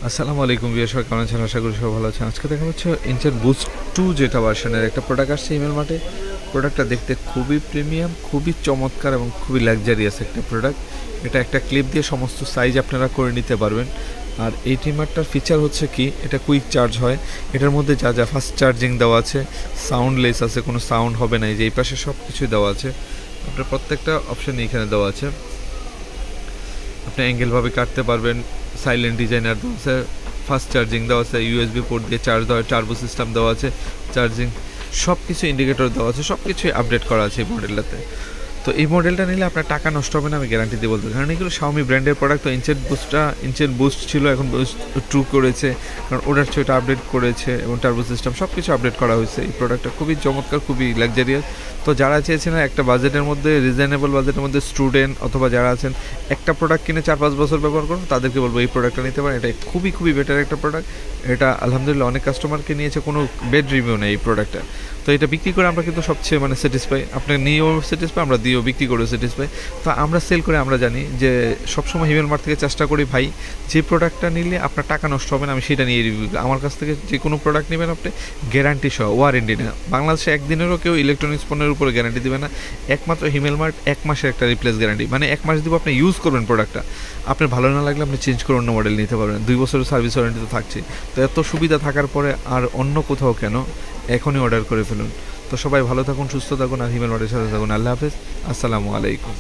আসসালামু আলাইকুম ভিউয়ার্স, সবাই কেমন আছেন? আশা করি সবাই ভালো আছেন। আজকে দেখা হচ্ছে ইঞ্চের বুস্ট 2 যেটা ভার্সনের একটা প্রোডাক্ট আসছে ইমেল মার্টে। প্রোডাক্টটা দেখতে খুবই প্রিমিয়াম, খুবই চমৎকার এবং খুবই লাক্সারিয়াস একটা প্রোডাক্ট। এটা একটা ক্লিপ দিয়ে সমস্ত সাইজ আপনারা করে নিতে পারবেন। আর এই ট্রিমারটার ফিচার হচ্ছে কি, এটা কুইক চার্জ হয়। এটার মধ্যে যা যা ফাস্ট চার্জিং দেওয়া আছে, সাউন্ডলেস আছে, কোনো সাউন্ড হবে না। এই যে এই পাশে সব কিছুই দেওয়া আছে, আপনার প্রত্যেকটা অপশানই এখানে দেওয়া আছে। আপনি অ্যাঙ্গেলভাবে কাটতে পারবেন, সাইলেন্ট ডিজাইনার দেওয়া আছে, ফাস্ট চার্জিং দেওয়া আছে, ইউএসবি পোর্ট দিয়ে চার্জ দেওয়া, টার্বো সিস্টেম দেওয়া আছে, চার্জিং সব কিছু ইন্ডিকেটর দেওয়া আছে, সব কিছুই আপডেট করা আছে এই মডেলটাতে। তো এই মডেলটা নিলে আপনার টাকা নষ্ট হবে না, আমি গ্যারান্টি দিয়ে বলতে, কারণ এগুলো শাওমি ব্র্যান্ডের প্রোডাক্ট। তো ইঞ্চের বুস্ট ছিল, এখন বুস্ট 2 করেছে, কারণ ওটার চেয়ে আপডেট করেছে এবং টার্বো সিস্টেম সব কিছু আপডেট করা হয়েছে। এই প্রোডাক্টটা খুবই চমৎকার, খুবই লাক্সারিয়াস। তো যারা চেয়েছেন একটা বাজেটের মধ্যে, রিজনেবল বাজেটের মধ্যে, স্টুডেন্ট অথবা যারা আছেন একটা প্রোডাক্ট কিনে 4-5 বছর ব্যবহার করুন, তাদেরকে বলবো এই প্রোডাক্টটা নিতে পারেন। এটা খুবই খুবই বেটার একটা প্রোডাক্ট। এটা আলহামদুলিল্লাহ অনেক কাস্টমারকে নিয়েছে, কোনো বেড রিভিউ নেই এই প্রোডাক্টটা। তো এটা বিক্রি করে আমরা কিন্তু সবচেয়ে স্যাটিসফাই, আপনার নিয়েও স্যাটিসফাই, আমরা দিয়েও বিক্রি করেও স্যাটিসফাই। তো আমরা সেল করে আমরা জানি যে সবসময় হিমেল মার্ট থেকে চেষ্টা করি, ভাই যে প্রোডাক্টটা নিলে আপনার টাকা নষ্ট হবে না, আমি সেটা নিয়ে রিভিউ। আমার কাছ থেকে যে কোনো প্রোডাক্ট নেবেন আপনি গ্যারান্টি সহ, ওয়ারেন্টি না। বাংলাদেশে একদিনেরও কেউ ইলেকট্রনিক্স পণ্যের উপরে গ্যারান্টি দেবে না, একমাত্র হিমেল মার্ট 1 মাসের একটা রিপ্লেস গ্যারান্টি। 1 মাস দিব, আপনি ইউজ করবেন প্রোডাক্টটা, আপনার ভালো না লাগলে আপনি চেঞ্জ করে অন্য মডেল নিতে পারবেন। 2 বছরের সার্ভিস ওয়ারেন্টি তো থাকছে। তো এত সুবিধা থাকার পরে আর অন্য কোথাও কেন? এখনই অর্ডার করে ফেলুন। তো সবাই ভালো থাকুন, সুস্থ থাকুন, আর হিমেল মার্টের সাথে থাকুন। আল্লাহ হাফেজ, আসসালামু আলাইকুম।